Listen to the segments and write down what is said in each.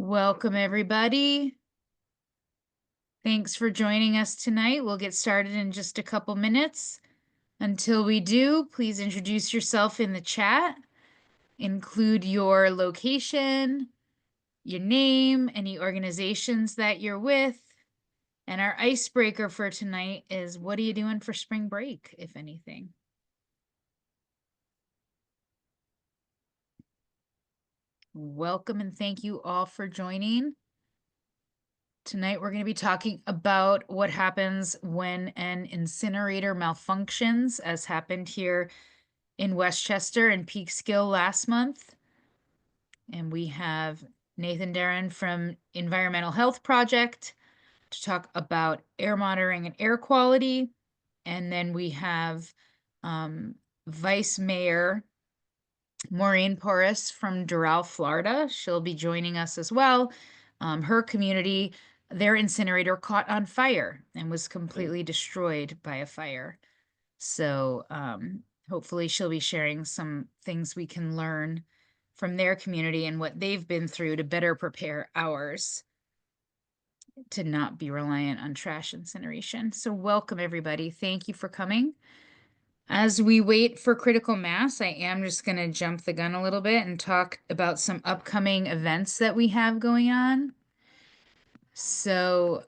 Welcome, everybody. Thanks for joining us tonight. We'll get started in just a couple minutes. Until we do, please introduce yourself in the chat. Include your location, your name, any organizations that you're with. And our icebreaker for tonight is, what are you doing for spring break, if anything? Welcome and thank you all for joining. Tonight, we're going to be talking about what happens when an incinerator malfunctions, as happened here in Westchester and Peekskill last month. And we have Nathan Darren from Environmental Health Project to talk about air monitoring and air quality. And then we have Vice Mayor Maureen Porras from Doral, Florida. She'll be joining us as well. Her community, their incinerator caught on fire and was completely destroyed by a fire. So hopefully she'll be sharing some things we can learn from their community and what they've been through to better prepare ours to not be reliant on trash incineration. So welcome, everybody. Thank you for coming. As we wait for critical mass, I am just going to jump the gun a little bit and talk about some upcoming events that we have going on. So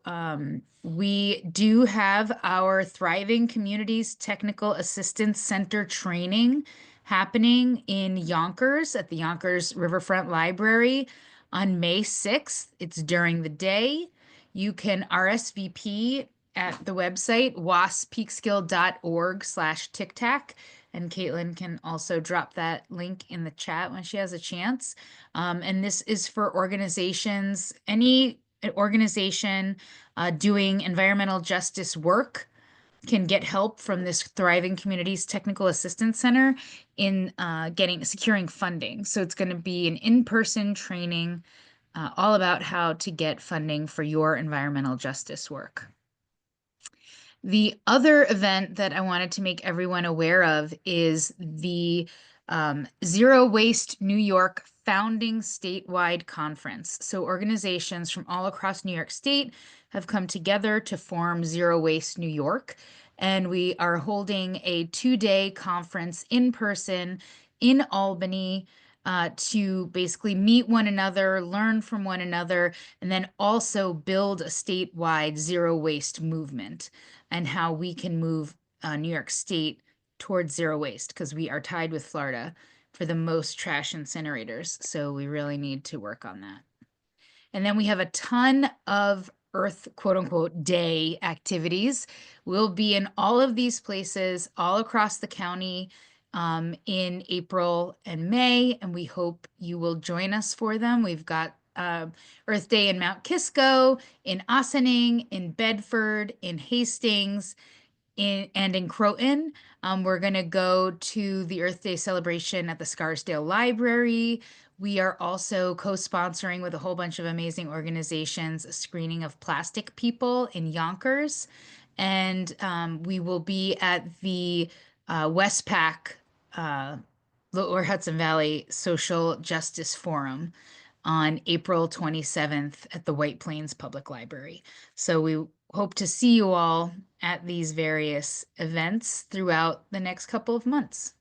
we do have our Thriving Communities Technical Assistance Center training happening in Yonkers at the Yonkers Riverfront Library on May 6th. It's during the day. You can RSVP at the website wasspeekskill.org/tic-tac. And Caitlin can also drop that link in the chat when she has a chance. And this is for organizations, any organization doing environmental justice work can get help from this Thriving Communities Technical Assistance Center in securing funding. So it's going to be an in-person training all about how to get funding for your environmental justice work. The other event that I wanted to make everyone aware of is the Zero Waste New York Founding Statewide Conference. So organizations from all across New York State have come together to form Zero Waste New York. And we are holding a 2-day conference in person in Albany to basically meet one another, learn from one another, and then also build a statewide zero waste movement and how we can move New York State towards zero waste, because we are tied with Florida for the most trash incinerators. So we really need to work on that. And then we have a ton of Earth, quote unquote, day activities. We'll be in all of these places all across the county in April and May, and we hope you will join us for them. We've got Earth Day in Mount Kisco, in Ossining, in Bedford, in Hastings, and in Croton. We're going to go to the Earth Day celebration at the Scarsdale Library. We are also co-sponsoring with a whole bunch of amazing organizations a screening of Plastic People in Yonkers. And we will be at the Westpac, Lower Hudson Valley Social Justice Forum on April 27th at the White Plains Public Library. So we hope to see you all at these various events throughout the next couple of months.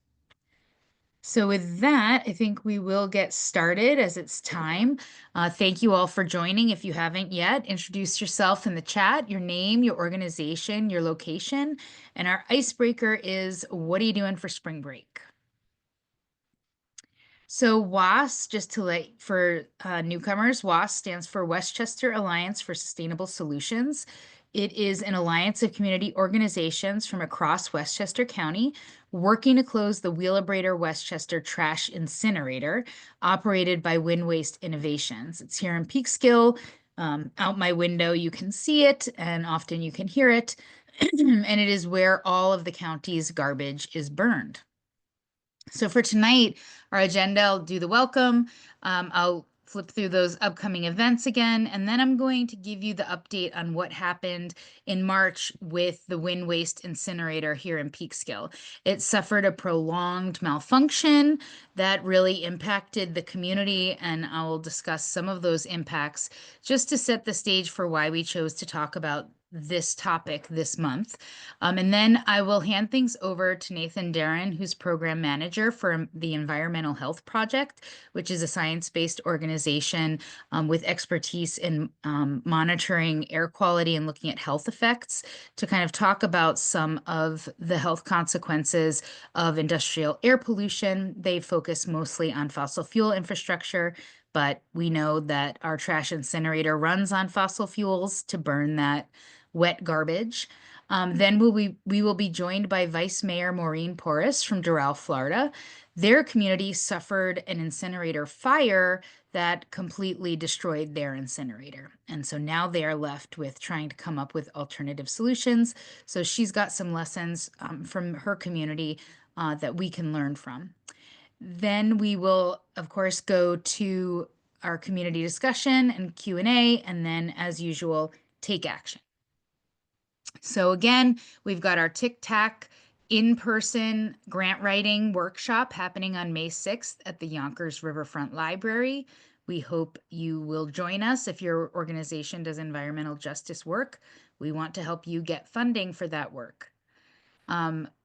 So with that, I think we will get started as it's time. Thank you all for joining. If you haven't yet, introduce yourself in the chat, your name, your organization, your location. And our icebreaker is, what are you doing for spring break? So WASS, just for newcomers, WASS stands for Westchester Alliance for Sustainable Solutions. It is an alliance of community organizations from across Westchester County working to close the Wheelabrator Westchester Trash Incinerator operated by Wind Waste Innovations. It's here in Peekskill. Out my window, you can see it, and often you can hear it. And it is where all of the county's garbage is burned. So for tonight, our agenda, I'll do the welcome. I'll flip through those upcoming events again, and then I'm going to give you the update on what happened in March with the wind waste incinerator here in Peekskill. It suffered a prolonged malfunction that really impacted the community, and I will discuss some of those impacts just to set the stage for why we chose to talk about this topic this month. And then I will hand things over to Nathan Darren, who's program manager for the Environmental Health Project, which is a science-based organization with expertise in monitoring air quality and looking at health effects, to kind of talk about some of the health consequences of industrial air pollution. They focus mostly on fossil fuel infrastructure, but we know that our trash incinerator runs on fossil fuels to burn that wet garbage. Then we will be joined by Vice Mayor Maureen Porras from Doral, Florida. Their community suffered an incinerator fire that completely destroyed their incinerator. And so now they are left with trying to come up with alternative solutions. So she's got some lessons from her community that we can learn from. Then we will, of course, go to our community discussion and Q&A, and then, as usual, take action. So again, we've got our Tic-Tac in-person grant writing workshop happening on May 6th at the Yonkers Riverfront Library. We hope you will join us if your organization does environmental justice work. We want to help you get funding for that work.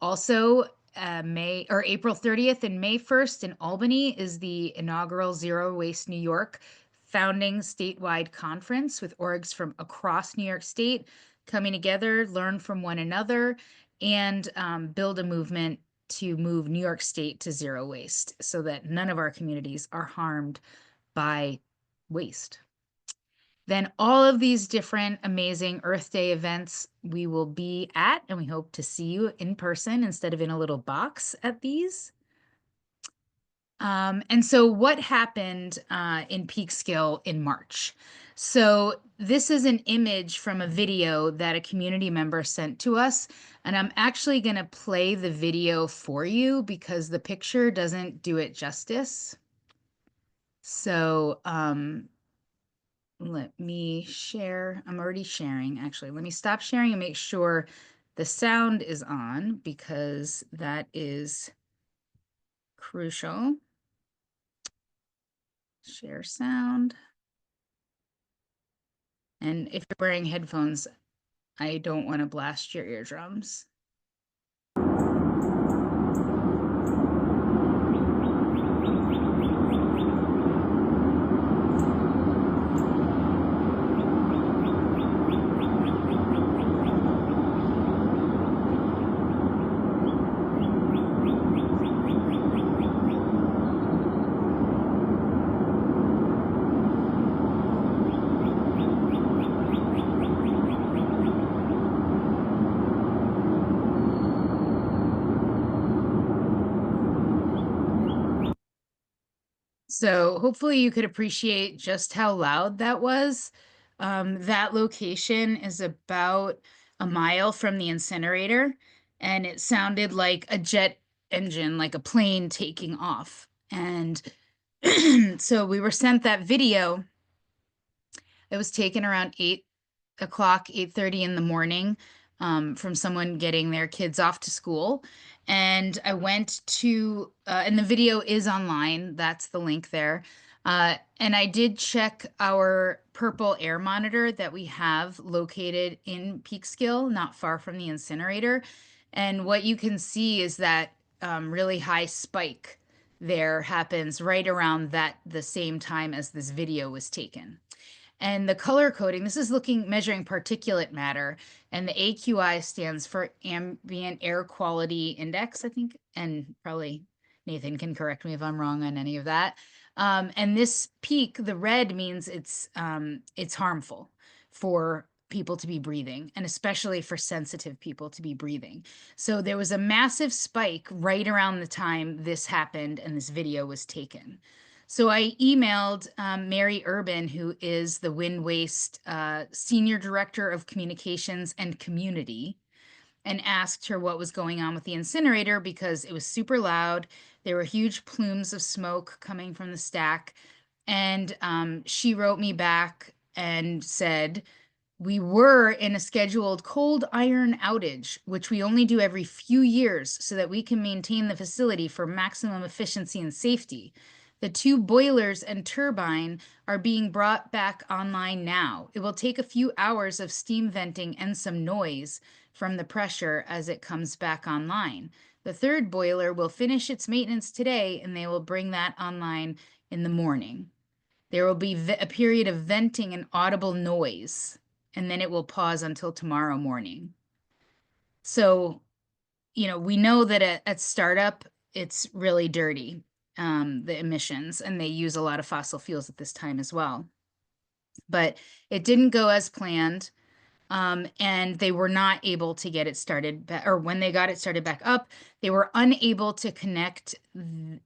Also, April 30th and May 1st in Albany is the inaugural Zero Waste New York founding statewide conference with orgs from across New York State coming together, learn from one another, and build a movement to move New York State to zero waste so that none of our communities are harmed by waste. Then all of these different amazing Earth Day events we will be at, and we hope to see you in person instead of in a little box at these. And so what happened in Peekskill in March? So this is an image from a video that a community member sent to us, and I'm actually going to play the video for you because the picture doesn't do it justice. So let me share. I'm already sharing, actually. Let me stop sharing and make sure the sound is on because that is crucial. Share sound. And if you're wearing headphones, I don't want to blast your eardrums. So hopefully you could appreciate just how loud that was. That location is about a mile from the incinerator, and it sounded like a jet engine, like a plane taking off. And so we were sent that video. It was taken around 8 o'clock, 8:30 in the morning, from someone getting their kids off to school. And I went to, and the video is online. That's the link there. And I did check our purple air monitor that we have located in Peekskill, not far from the incinerator. And what you can see is that really high spike there happens right around the same time as this video was taken. And the color coding, this is measuring particulate matter, and the AQI stands for Ambient Air Quality Index, I think, and probably Nathan can correct me if I'm wrong on any of that. And this peak, the red, means it's harmful for people to be breathing, and especially for sensitive people to be breathing. So there was a massive spike right around the time this happened and this video was taken. So I emailed Mary Urban, who is the Wind Waste Senior Director of Communications and Community, and asked her what was going on with the incinerator because it was super loud. There were huge plumes of smoke coming from the stack. And she wrote me back and said, we were in a scheduled cold iron outage, which we only do every few years so that we can maintain the facility for maximum efficiency and safety. The two boilers and turbine are being brought back online now. It will take a few hours of steam venting and some noise from the pressure as it comes back online. The third boiler will finish its maintenance today, and they will bring that online in the morning. There will be a period of venting and audible noise, and then it will pause until tomorrow morning. So, we know that at startup, it's really dirty, the emissions, and they use a lot of fossil fuels at this time as well. But it didn't go as planned. And they were not able to get it started, or when they got it started back up, they were unable to connect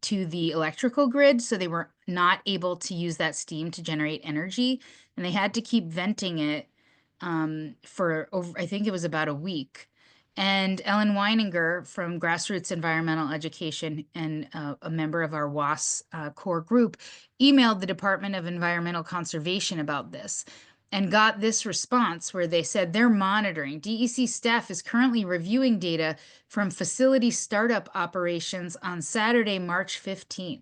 to the electrical grid, so they were not able to use that steam to generate energy, and they had to keep venting it for over, I think it was about a week. And Ellen Weininger from Grassroots Environmental Education and a member of our WASS core group emailed the Department of Environmental Conservation about this and got this response where they said they're monitoring. DEC staff is currently reviewing data from facility startup operations on Saturday, March 15th.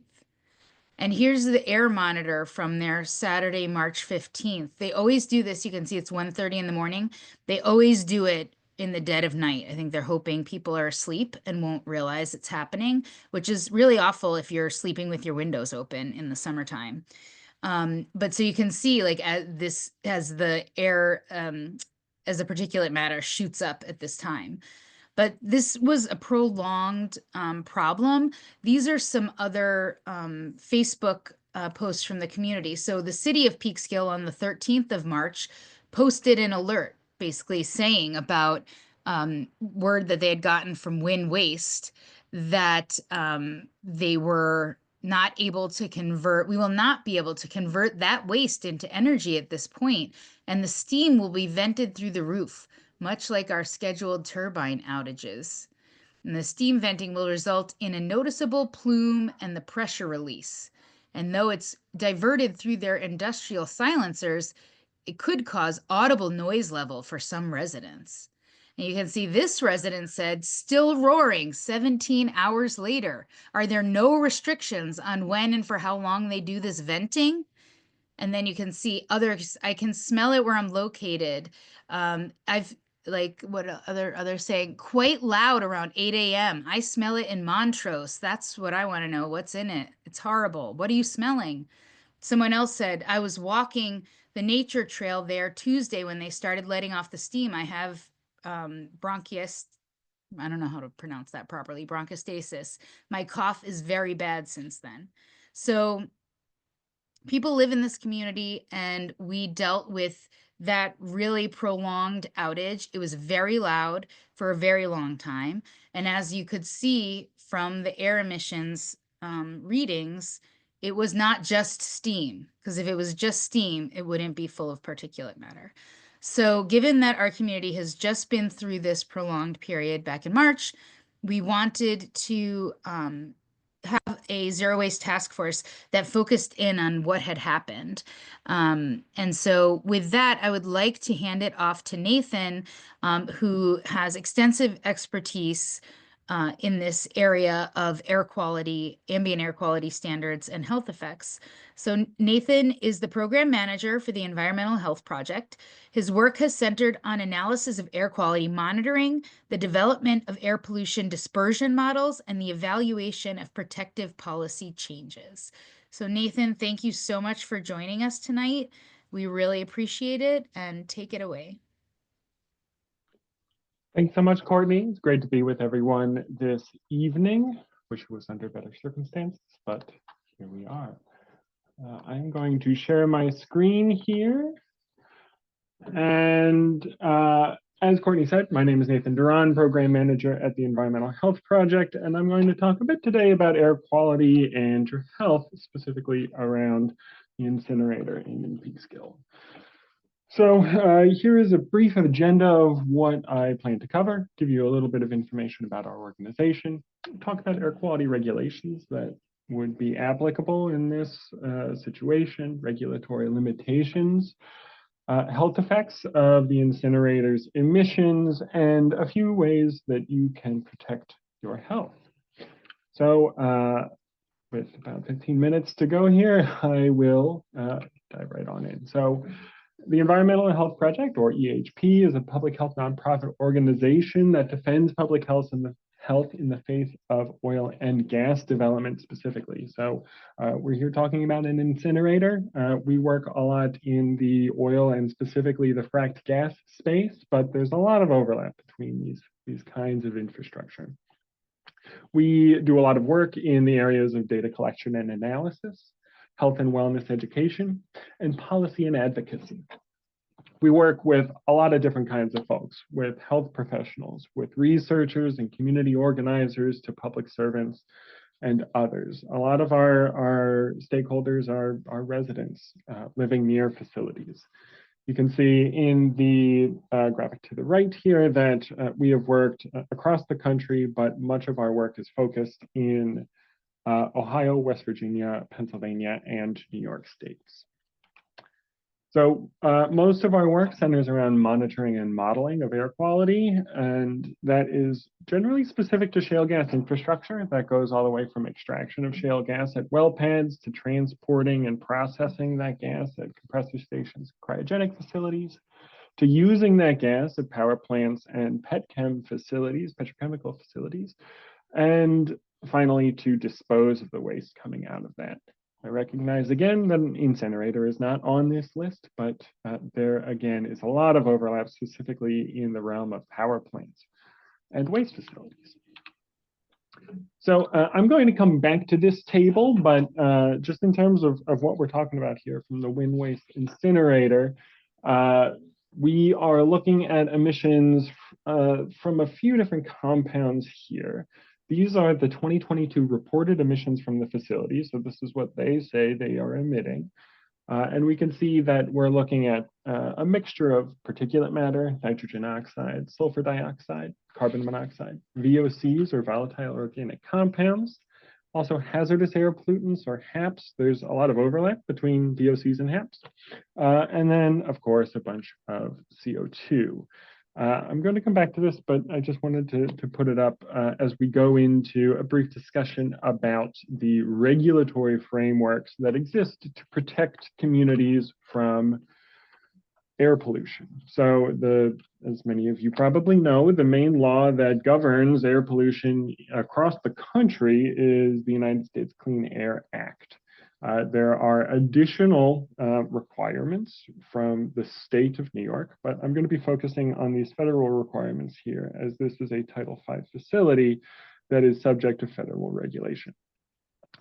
And here's the air monitor from their Saturday, March 15th. They always do this. You can see it's 1:30 in the morning. They always do it in the dead of night. I think they're hoping people are asleep and won't realize it's happening, which is really awful if you're sleeping with your windows open in the summertime. But so you can see like as the air, as the particulate matter shoots up at this time. But this was a prolonged problem. These are some other Facebook posts from the community. So the city of Peekskill on the 13th of March posted an alert basically saying about word that they had gotten from Wind Waste that they were not able to convert, we will not be able to convert that waste into energy at this point, and the steam will be vented through the roof, much like our scheduled turbine outages. And the steam venting will result in a noticeable plume and the pressure release. And though it's diverted through their industrial silencers, it could cause audible noise level for some residents. And you can see this resident said, still roaring 17 hours later. Are there no restrictions on when and for how long they do this venting? And then you can see others, I can smell it where I'm located. I've like what others saying, quite loud around 8 a.m. I smell it in Montrose. That's what I want to know. What's in it? It's horrible. What are you smelling? Someone else said, I was walking the nature trail there Tuesday when they started letting off the steam. I have bronchitis. I don't know how to pronounce that properly, bronchostasis. My cough is very bad since then. So people live in this community, and we dealt with that really prolonged outage. It was very loud for a very long time. And as you could see from the air emissions readings, it was not just steam, because if it was just steam, it wouldn't be full of particulate matter. So given that our community has just been through this prolonged period back in March, we wanted to have a zero waste task force that focused in on what had happened. And so with that, I would like to hand it off to Nathan, who has extensive expertise in this area of air quality, ambient air quality standards, and health effects. So Nathan is the program manager for the Environmental Health Project. His work has centered on analysis of air quality monitoring, the development of air pollution dispersion models, and the evaluation of protective policy changes. So Nathan, thank you so much for joining us tonight. We really appreciate it, and take it away. Thanks so much, Courtney. It's great to be with everyone this evening. Wish it was under better circumstances, but here we are. I'm going to share my screen here. And as Courtney said, my name is Nathan Duran, Program Manager at the Environmental Health Project, and I'm going to talk a bit today about air quality and health, specifically around the incinerator in Peekskill. So here is a brief agenda of what I plan to cover, give you a little bit of information about our organization, talk about air quality regulations that would be applicable in this situation, regulatory limitations, health effects of the incinerator's emissions, and a few ways that you can protect your health. So with about 15 minutes to go here, I will dive right on in. So the Environmental Health Project, or EHP, is a public health nonprofit organization that defends public health in the face of oil and gas development specifically. So we're here talking about an incinerator. We work a lot in the oil and specifically the fracked gas space, but there's a lot of overlap between these kinds of infrastructure. We do a lot of work in the areas of data collection and analysis, health and wellness education, and policy and advocacy. We work with a lot of different kinds of folks, with health professionals, with researchers and community organizers to public servants and others. A lot of our stakeholders are residents living near facilities. You can see in the graphic to the right here that we have worked across the country, but much of our work is focused in Ohio, West Virginia, Pennsylvania, and New York states. So most of our work centers around monitoring and modeling of air quality, and that is generally specific to shale gas infrastructure. That goes all the way from extraction of shale gas at well pads to transporting and processing that gas at compressor stations, cryogenic facilities, to using that gas at power plants and petrochemical facilities, and finally to dispose of the waste coming out of that. I recognize again that an incinerator is not on this list, but there again is a lot of overlap specifically in the realm of power plants and waste facilities. So I'm going to come back to this table, but just in terms of what we're talking about here from the wind waste incinerator, we are looking at emissions from a few different compounds here. These are the 2022 reported emissions from the facility. So this is what they say they are emitting. And we can see that we're looking at a mixture of particulate matter, nitrogen oxide, sulfur dioxide, carbon monoxide, VOCs or volatile organic compounds, also hazardous air pollutants or HAPs. There's a lot of overlap between VOCs and HAPs. And then, of course, a bunch of CO2. I'm going to come back to this, but I just wanted to put it up as we go into a brief discussion about the regulatory frameworks that exist to protect communities from air pollution. So as many of you probably know, the main law that governs air pollution across the country is the United States Clean Air Act. There are additional requirements from the state of New York, but I'm going to be focusing on these federal requirements here, as this is a Title V facility that is subject to federal regulation.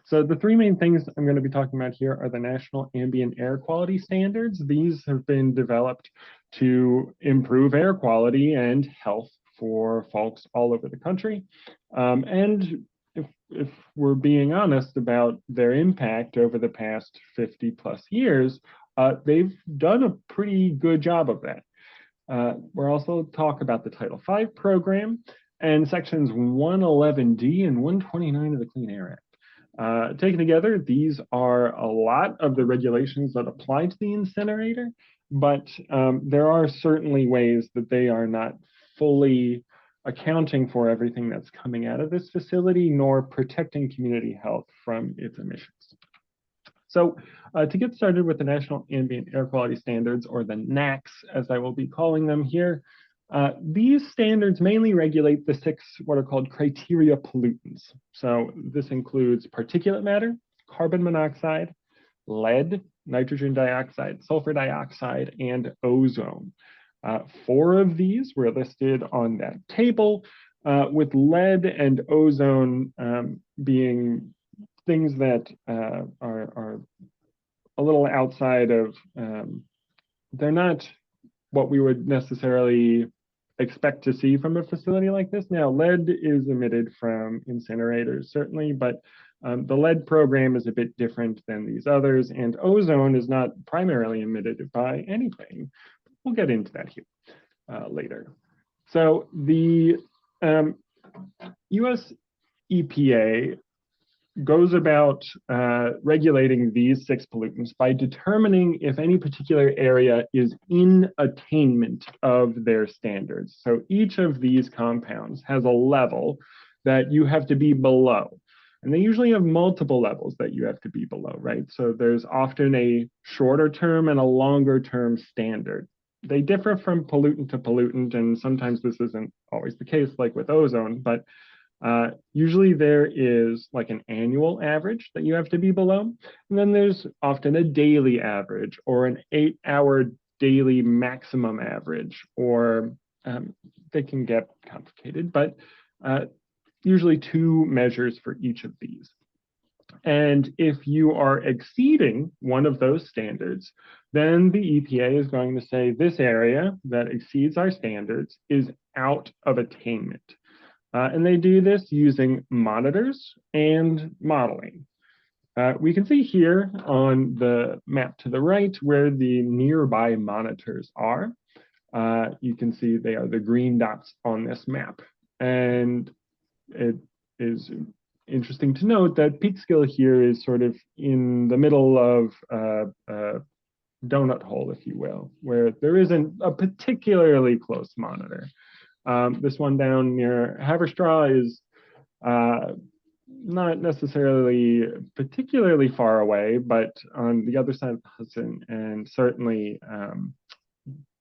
So the three main things I'm going to be talking about here are the National Ambient Air Quality Standards. These have been developed to improve air quality and health for folks all over the country. And if we're being honest about their impact over the past 50 plus years, they've done a pretty good job of that. We'll also talk about the Title V program and sections 111D and 129 of the Clean Air Act. Taken together, these are a lot of the regulations that apply to the incinerator, but there are certainly ways that they are not fully accounting for everything that's coming out of this facility, nor protecting community health from its emissions. So to get started with the National Ambient Air Quality Standards, or the NAAQS, as I will be calling them here, these standards mainly regulate the 6 what are called criteria pollutants. So this includes particulate matter, carbon monoxide, lead, nitrogen dioxide, sulfur dioxide, and ozone. 4 of these were listed on that table, with lead and ozone being things that are a little outside of, they're not what we would necessarily expect to see from a facility like this. Now, lead is emitted from incinerators, certainly, but the lead program is a bit different than these others, and ozone is not primarily emitted by anything. We'll get into that here later. So the US EPA goes about regulating these 6 pollutants by determining if any particular area is in attainment of their standards. So each of these compounds has a level that you have to be below. And they usually have multiple levels that you have to be below, right? So there's often a shorter term and a longer term standard. They differ from pollutant to pollutant, and sometimes this isn't always the case, like with ozone, but usually there is like an annual average that you have to be below. And then there's often a daily average or an 8-hour daily maximum average, or they can get complicated, but usually 2 measures for each of these. And if you are exceeding one of those standards, then the EPA is going to say this area that exceeds our standards is out of attainment. And they do this using monitors and modeling. We can see here on the map to the right where the nearby monitors are. You can see they are the green dots on this map. And it is interesting to note that Peekskill here is sort of in the middle of a donut hole, if you will, where there isn't a particularly close monitor. This one down near Haverstraw is not necessarily particularly far away, but on the other side of the Hudson, and certainly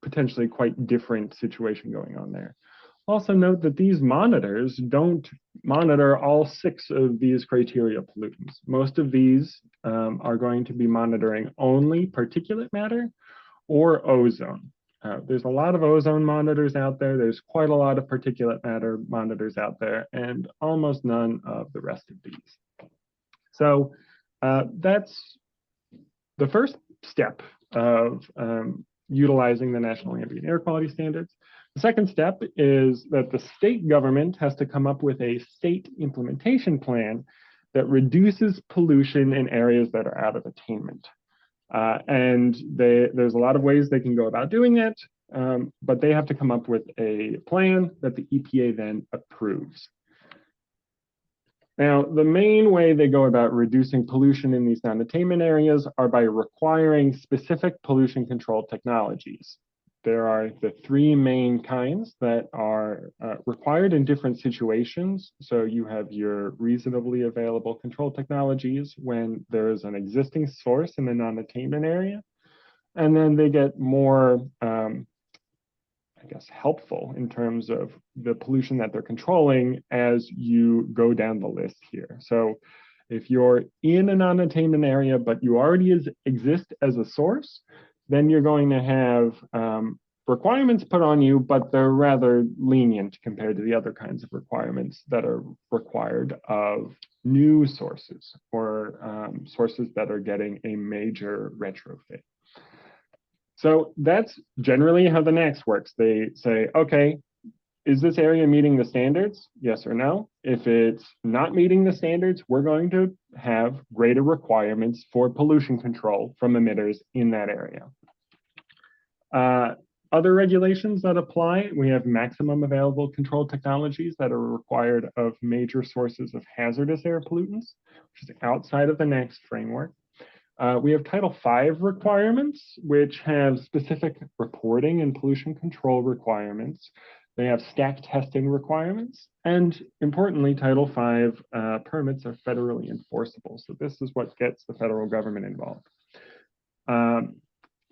potentially quite different situation going on there. Also note that these monitors don't monitor all 6 of these criteria pollutants. Most of these are going to be monitoring only particulate matter or ozone. There's a lot of ozone monitors out there. There's quite a lot of particulate matter monitors out there, and almost none of the rest of these. So that's the first step of utilizing the National Ambient Air Quality Standards. The second step is that the state government has to come up with a state implementation plan that reduces pollution in areas that are out of attainment. And there's a lot of ways they can go about doing that, but they have to come up with a plan that the EPA then approves. Now, the main way they go about reducing pollution in these non-attainment areas are by requiring specific pollution control technologies. There are the 3 main kinds that are required in different situations. So you have your reasonably available control technologies when there is an existing source in the non-attainment area. And then they get more, I guess, helpful in terms of the pollution that they're controlling as you go down the list here. So if you're in a non-attainment area, but you already exist as a source, then you're going to have requirements put on you, but they're rather lenient compared to the other kinds of requirements that are required of new sources or sources that are getting a major retrofit. So that's generally how the NAAQS works. They say, okay, is this area meeting the standards? Yes or no. If it's not meeting the standards, we're going to have greater requirements for pollution control from emitters in that area. Other regulations that apply, we have maximum available control technologies that are required of major sources of hazardous air pollutants, which is outside of the NAAQS framework. We have Title V requirements, which have specific reporting and pollution control requirements. They have stack testing requirements. And importantly, Title V permits are federally enforceable. So this is what gets the federal government involved.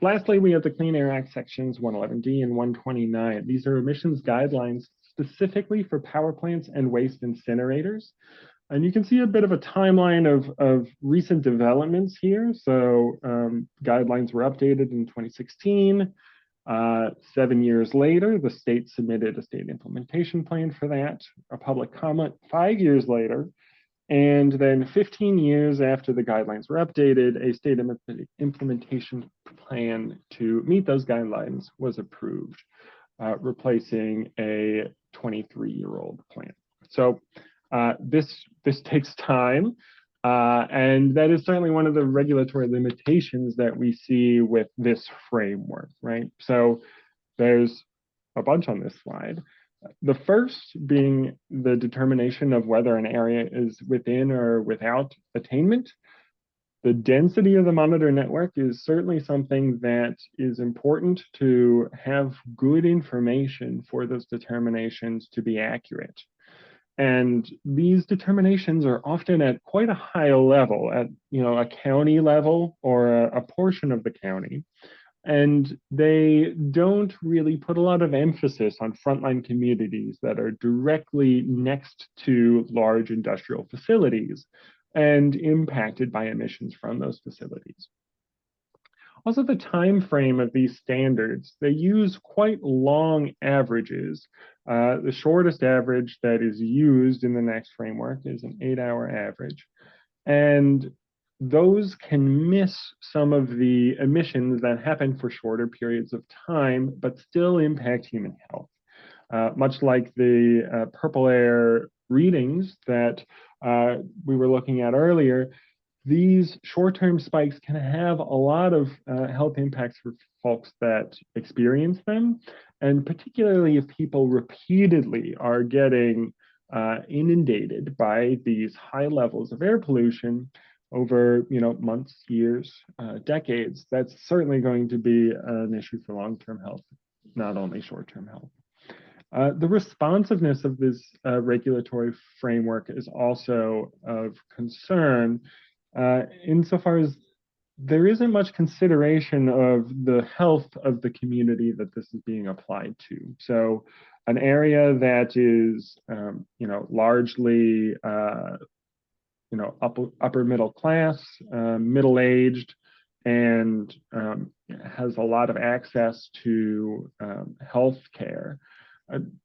Lastly, we have the Clean Air Act sections 111D and 129. These are emissions guidelines specifically for power plants and waste incinerators. And you can see a bit of a timeline of recent developments here. So guidelines were updated in 2016. 7 years later, the state submitted a state implementation plan for that, a public comment 5 years later. And then 15 years after the guidelines were updated, a state implementation plan to meet those guidelines was approved, replacing a 23-year-old plan. So this takes time, and that is certainly one of the regulatory limitations that we see with this framework, right? So there's a bunch on this slide, The first being the determination of whether an area is within or without attainment. The density of the monitor network is certainly something that is important to have good information for those determinations to be accurate. And these determinations are often at quite a high level, at a county level or a portion of the county. And they don't really put a lot of emphasis on frontline communities that are directly next to large industrial facilities and impacted by emissions from those facilities. Also, the time frame of these standards, they use quite long averages. The shortest average that is used in the next framework is an 8-hour average. And those can miss some of the emissions that happen for shorter periods of time, but still impact human health. Much like the purple air readings that we were looking at earlier, these short-term spikes can have a lot of health impacts for folks that experience them, and particularly if people repeatedly are getting inundated by these high levels of air pollution over months, years, decades. That's certainly going to be an issue for long-term health, not only short-term health. The responsiveness of this regulatory framework is also of concern insofar as there isn't much consideration of the health of the community that this is being applied to. So an area that is, largely, upper middle class, middle-aged, and has a lot of access to health care,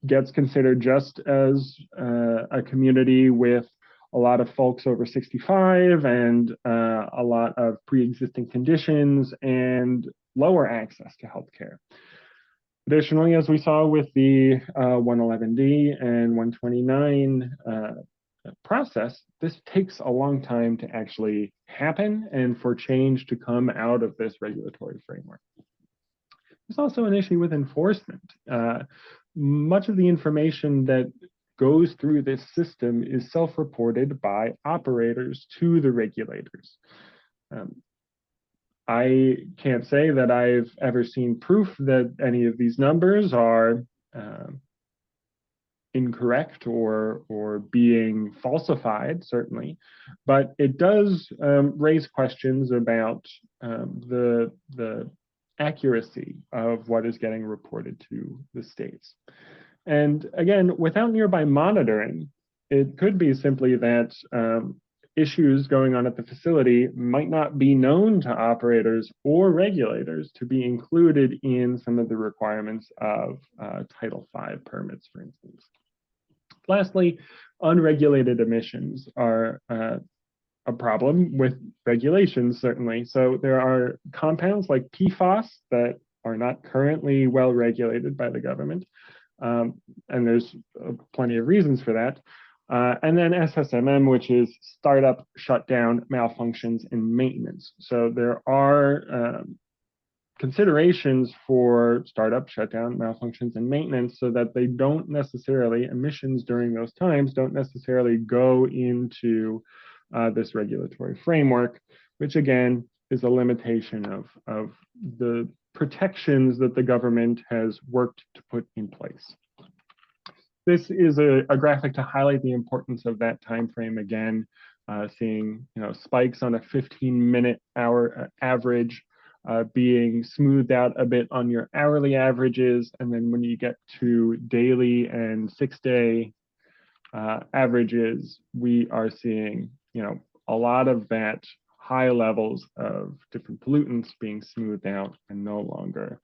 gets considered just as a community with a lot of folks over 65 and a lot of pre-existing conditions and lower access to healthcare. Additionally, as we saw with the 111D and 129 process, this takes a long time to actually happen and for change to come out of this regulatory framework. There's also an issue with enforcement. Much of the information that goes through this system is self-reported by operators to the regulators. I can't say that I've ever seen proof that any of these numbers are incorrect or being falsified, certainly, but it does raise questions about the accuracy of what is getting reported to the states. And again, without nearby monitoring, it could be simply that issues going on at the facility might not be known to operators or regulators to be included in some of the requirements of Title V permits, for instance. Lastly, unregulated emissions are a problem with regulations, certainly. So there are compounds like PFAS that are not currently well regulated by the government. And there's plenty of reasons for that. And then SSMM, which is startup, shutdown, malfunctions, and maintenance. So there are considerations for startup, shutdown, malfunctions, and maintenance so that they don't necessarily, emissions during those times don't necessarily go into this regulatory framework, which again is a limitation of the protections that the government has worked to put in place. This is a graphic to highlight the importance of that time frame again, seeing spikes on a 15-minute hour average being smoothed out a bit on your hourly averages, and then when you get to daily and 6-day averages, we are seeing a lot of that high levels of different pollutants being smoothed out and no longer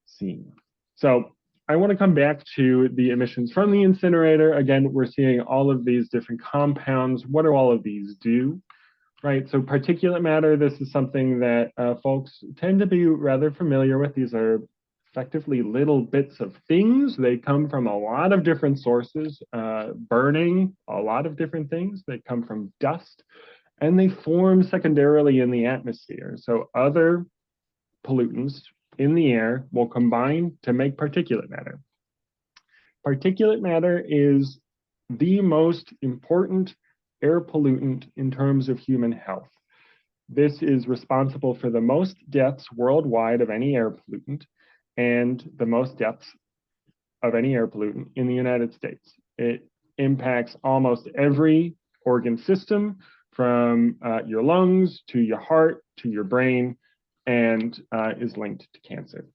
seen. So I want to come back to the emissions from the incinerator. Again, we're seeing all of these different compounds. What do all of these do? Right, so particulate matter, this is something that folks tend to be rather familiar with. These are effectively little bits of things. They come from a lot of different sources, burning, a lot of different things. They come from dust, and they form secondarily in the atmosphere. So other pollutants in the air will combine to make particulate matter. Particulate matter is the most important air pollutant in terms of human health. This is responsible for the most deaths worldwide of any air pollutant and the most deaths of any air pollutant in the United States. It impacts almost every organ system from your lungs to your heart to your brain and is linked to cancer.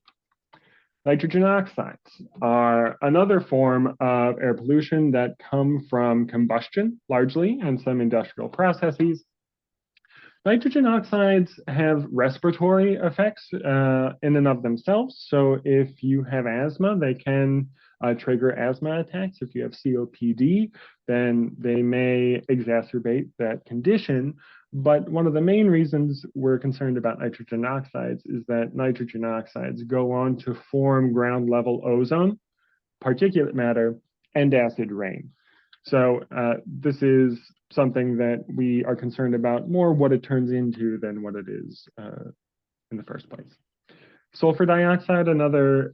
Nitrogen oxides are another form of air pollution that come from combustion largely and some industrial processes. Nitrogen oxides have respiratory effects in and of themselves. So if you have asthma, they can trigger asthma attacks. If you have COPD, then they may exacerbate that condition. But one of the main reasons we're concerned about nitrogen oxides is that nitrogen oxides go on to form ground level ozone, particulate matter, and acid rain. So this is something that we are concerned about more what it turns into than what it is in the first place. Sulfur dioxide, another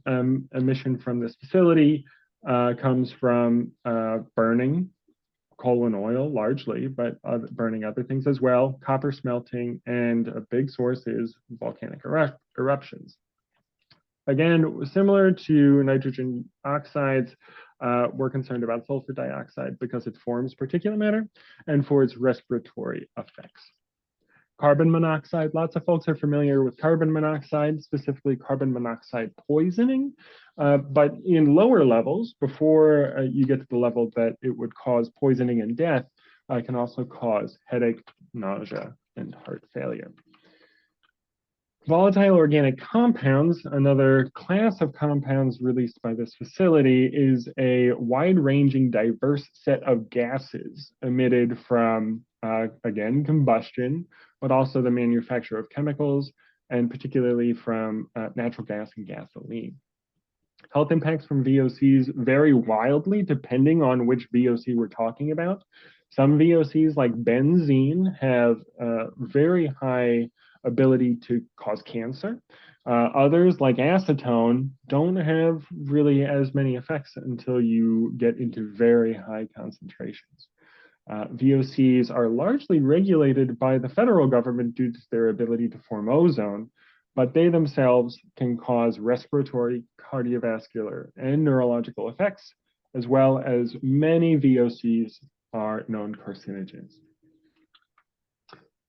emission from this facility, comes from burning coal and oil largely, but burning other things as well, copper smelting, and a big source is volcanic eruptions. Again, similar to nitrogen oxides, we're concerned about sulfur dioxide because it forms particulate matter and for its respiratory effects. Carbon monoxide, lots of folks are familiar with carbon monoxide, specifically carbon monoxide poisoning, but in lower levels, before you get to the level that it would cause poisoning and death, it can also cause headache, nausea, and heart failure. Volatile organic compounds, another class of compounds released by this facility, is a wide-ranging, diverse set of gases emitted from, again, combustion, but also the manufacture of chemicals, and particularly from natural gas and gasoline. Health impacts from VOCs vary wildly depending on which VOC we're talking about. Some VOCs, like benzene, have very high ability to cause cancer. Others, like acetone, don't have really as many effects until you get into very high concentrations. VOCs are largely regulated by the federal government due to their ability to form ozone, but they themselves can cause respiratory, cardiovascular, and neurological effects, as well as many VOCs are known carcinogens.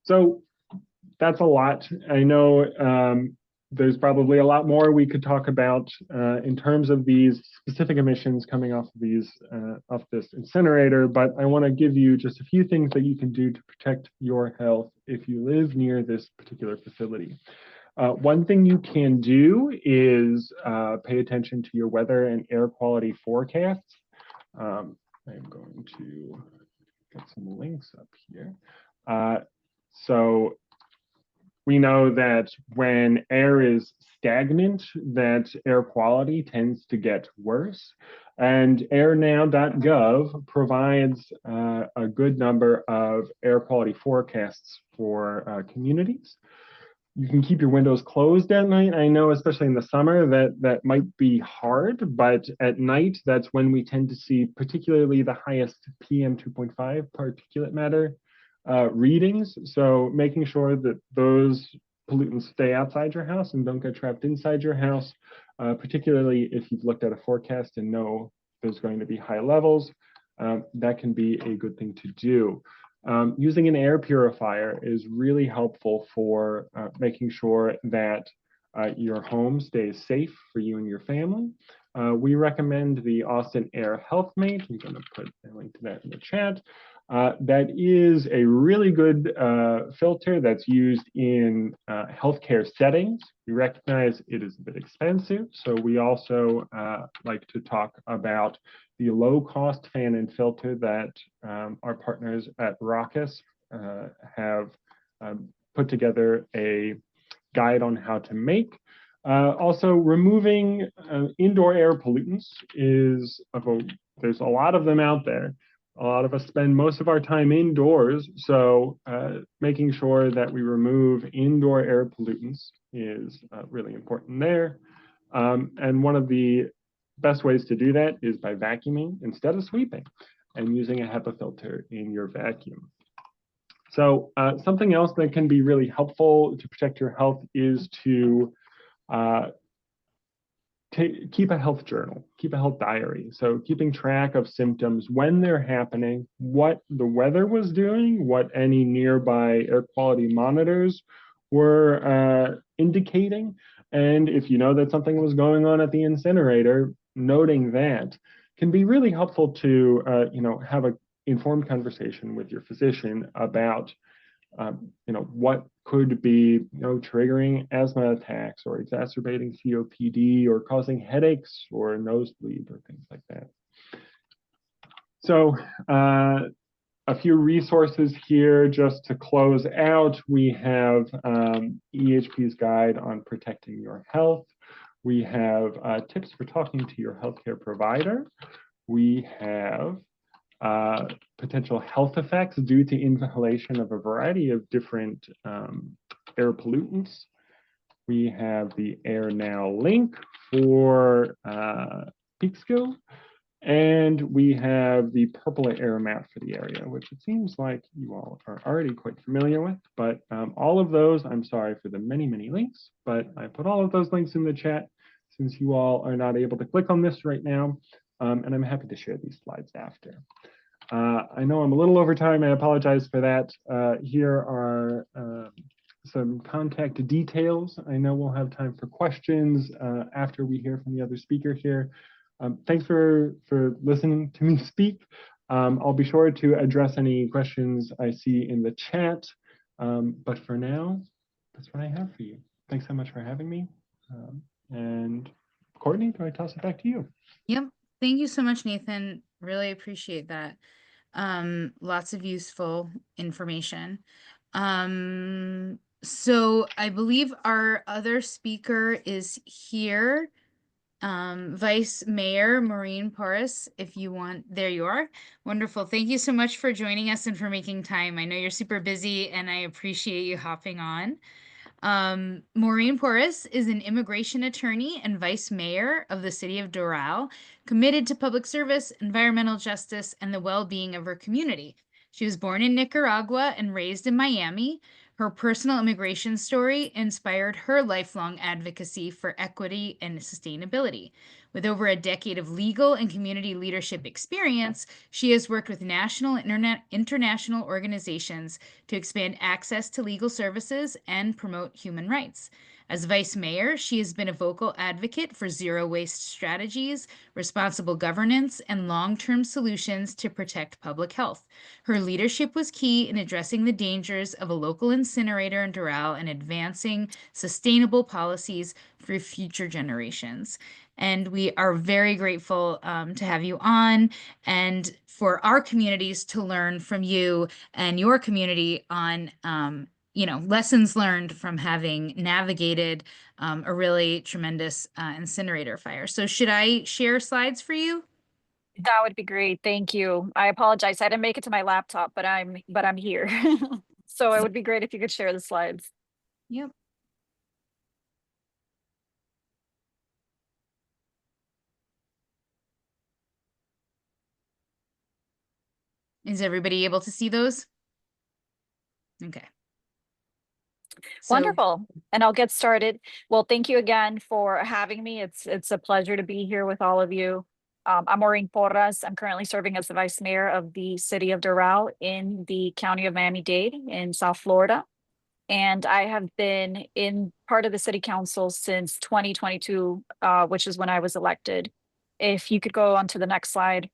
So that's a lot. I know there's probably a lot more we could talk about in terms of these specific emissions coming off of these off this incinerator, but I want to give you just a few things that you can do to protect your health if you live near this particular facility. One thing you can do is pay attention to your weather and air quality forecasts. I'm going to get some links up here. So we know that when air is stagnant, that air quality tends to get worse. And airnow.gov provides a good number of air quality forecasts for communities. You can keep your windows closed at night. I know, especially in the summer, that might be hard, but at night, that's when we tend to see particularly the highest PM 2.5 particulate matter readings. So making sure that those pollutants stay outside your house and don't get trapped inside your house, particularly if you've looked at a forecast and know there's going to be high levels, that can be a good thing to do. Using an air purifier is really helpful for making sure that your home stays safe for you and your family. We recommend the Austin Air Health Mate. I'm going to put a link to that in the chat. That is a really good filter that's used in healthcare settings. We recognize it is a bit expensive, so we also like to talk about the low-cost fan and filter that our partners at Raucous have put together a guide on how to make. Also, removing indoor air pollutants is, there's a lot of them out there. A lot of us spend most of our time indoors, so making sure that we remove indoor air pollutants is really important there. And one of the best ways to do that is by vacuuming instead of sweeping and using a HEPA filter in your vacuum. So something else that can be really helpful to protect your health is to keep a health journal, keep a health diary. So keeping track of symptoms when they're happening, what the weather was doing, what any nearby air quality monitors were indicating. And if you know that something was going on at the incinerator, noting that can be really helpful to have an informed conversation with your physician about what could be, triggering asthma attacks or exacerbating COPD or causing headaches or nosebleed or things like that. So a few resources here just to close out. We have EHP's guide on protecting your health. We have tips for talking to your healthcare provider. We have potential health effects due to inhalation of a variety of different air pollutants. We have the Air Now link for Peekskill, and we have the purple air map for the area, which it seems like you all are already quite familiar with, but all of those, I'm sorry for the many, many links, but I put all of those links in the chat since you all are not able to click on this right now, and I'm happy to share these slides after. I know I'm a little over time. I apologize for that. Here are some contact details. I know we'll have time for questions after we hear from the other speaker here. Thanks for listening to me speak. I'll be sure to address any questions I see in the chat. But for now, that's what I have for you. Thanks so much for having me. And Courtney, do I toss it back to you? Yep. Thank you so much, Nathan. Really appreciate that. Lots of useful information. So I believe our other speaker is here. Vice Mayor Maureen Porras, if you want, there you are. Wonderful. Thank you so much for joining us and for making time. I know you're super busy and I appreciate you hopping on. Maureen Porras is an immigration attorney and vice mayor of the city of Doral, committed to public service, environmental justice, and the well-being of her community. She was born in Nicaragua and raised in Miami. Her personal immigration story inspired her lifelong advocacy for equity and sustainability. With over a decade of legal and community leadership experience, she has worked with national and international organizations to expand access to legal services and promote human rights. As vice mayor, she has been a vocal advocate for zero waste strategies, responsible governance, and long-term solutions to protect public health. Her leadership was key in addressing the dangers of a local incinerator in Doral and advancing sustainable policies for future generations. And we are very grateful to have you on and for our communities to learn from you and your community on lessons learned from having navigated a really tremendous incinerator fire. So should I share slides for you? That would be great. Thank you. I apologize. I didn't make it to my laptop, but I'm here. So it would be great if you could share the slides. Yep. Is everybody able to see those? Okay. So, wonderful. And I'll get started. Well, thank you again for having me. It's a pleasure to be here with all of you. I'm Maureen Porras. I'm currently serving as the vice mayor of the city of Doral in the county of Miami-Dade in South Florida. And I have been in part of the city council since 2022, which is when I was elected. If you could go on to the next slide.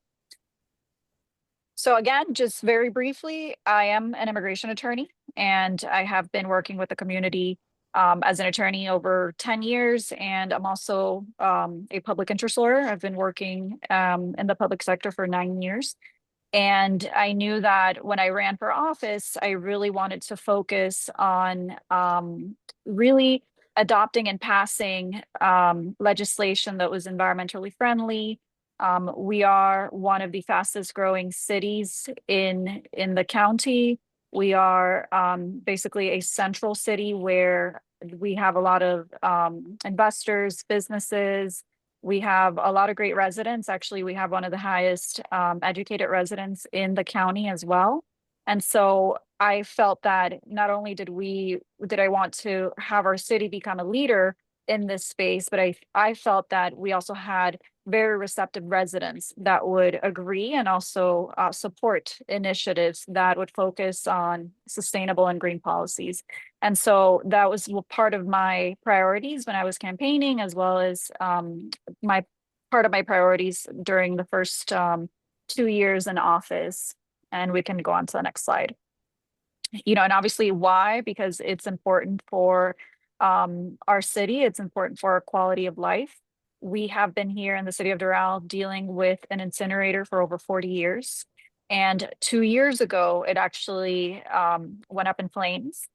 So again, just very briefly, I am an immigration attorney and I have been working with the community as an attorney over 10 years. And I'm also a public interest lawyer. I've been working in the public sector for 9 years. And I knew that when I ran for office, I really wanted to focus on really adopting and passing legislation that was environmentally friendly. We are one of the fastest growing cities in the county. We are basically a central city where we have a lot of investors, businesses, We have a lot of great residents. Actually, we have one of the highest educated residents in the county as well. And so I felt that not only did I want to have our city become a leader in this space, but I felt that we also had very receptive residents that would agree and also support initiatives that would focus on sustainable and green policies. And so that was part of my priorities when I was campaigning, as well as my part of my priorities during the first 2 years in office. And we can go on to the next slide. And obviously why? Because it's important for our city. It's important for our quality of life. We have been here in the city of Doral dealing with an incinerator for over 40 years. And 2 years ago, it actually went up in flames.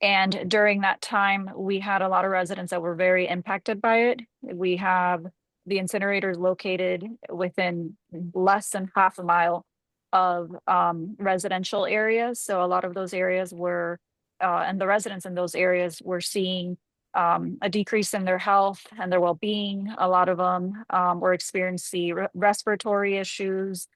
And during that time, we had a lot of residents that were very impacted by it. We have the incinerators located within less than half a mile of residential areas. So a lot of those areas were, and the residents in those areas were seeing a decrease in their health and their well-being. A lot of them were experiencing respiratory issues.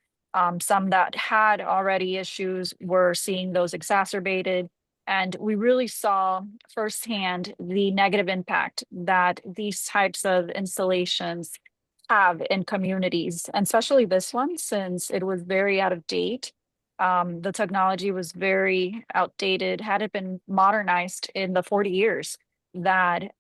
Some that had already issues were seeing those exacerbated. And we really saw firsthand the negative impact that these types of installations have in communities, and especially this one, since it was very out of date. The technology was very outdated, had it been modernized in the 40 years that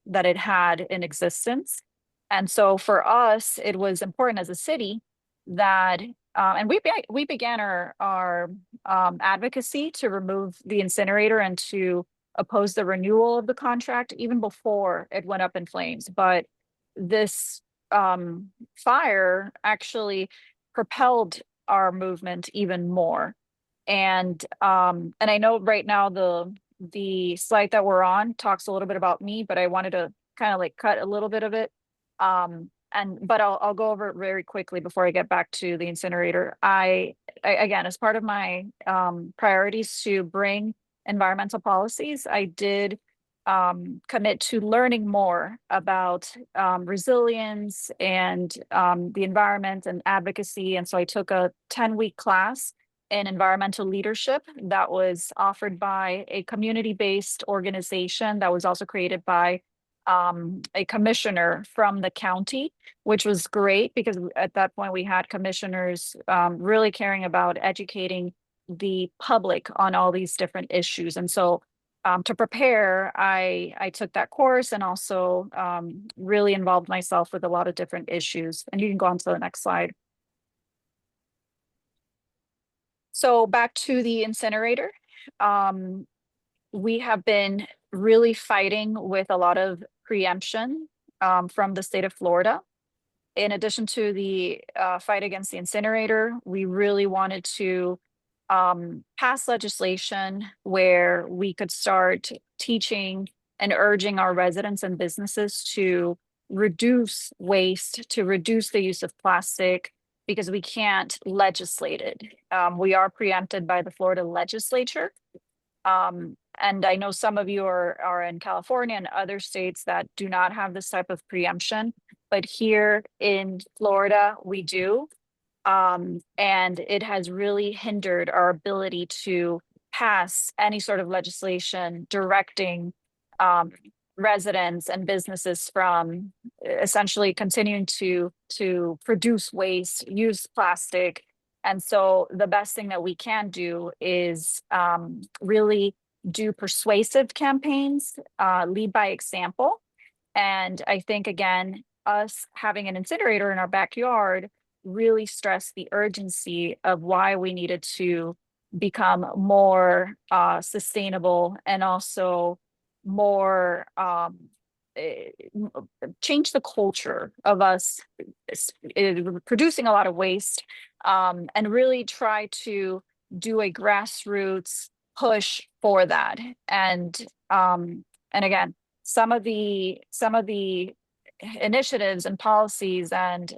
it had in existence. And so for us, it was important as a city that and we began our advocacy to remove the incinerator and to oppose the renewal of the contract even before it went up in flames. But this fire actually propelled our movement even more. And I know right now the slide that we're on talks a little bit about me, but I wanted to kind of like cut a little bit of it. But I'll go over it very quickly before I get back to the incinerator. I again, as part of my priorities to bring environmental policies, I did commit to learning more about resilience and the environment and advocacy. And so I took a 10-week class in environmental leadership that was offered by a community-based organization that was also created by a commissioner from the county, which was great because at that point we had commissioners really caring about educating the public on all these different issues. And so to prepare, I took that course and also really involved myself with a lot of different issues. And you can go on to the next slide. So back to the incinerator. We have been really fighting with a lot of preemption from the state of Florida. In addition to the fight against the incinerator, we really wanted to pass legislation where we could start teaching and urging our residents and businesses to reduce waste, to reduce the use of plastic, because we can't legislate it. We are preempted by the Florida legislature. And I know some of you are in California and other states that do not have this type of preemption, but here in Florida, we do. And it has really hindered our ability to pass any sort of legislation directing residents and businesses from essentially continuing to produce waste, use plastic. And so the best thing that we can do is really do persuasive campaigns, lead by example. And I think, again, us having an incinerator in our backyard really stressed the urgency of why we needed to become more sustainable and also more change the culture of us producing a lot of waste, and really try to do a grassroots push for that. And again, some of the initiatives and policies and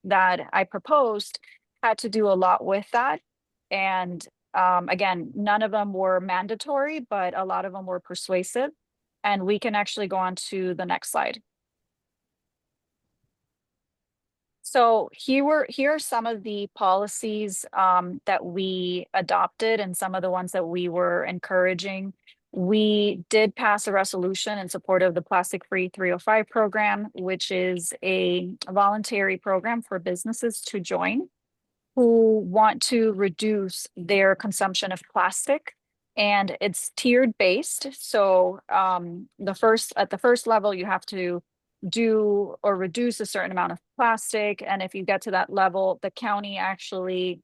that I proposed had to do a lot with that. And again, none of them were mandatory, but a lot of them were persuasive. And we can actually go on to the next slide. So here are some of the policies that we adopted and some of the ones that we were encouraging. We did pass a resolution in support of the Plastic Free 305 program, which is a voluntary program for businesses to join who want to reduce their consumption of plastic. And it's tiered based. So at the first level, you have to do or reduce a certain amount of plastic. And if you get to that level, the county actually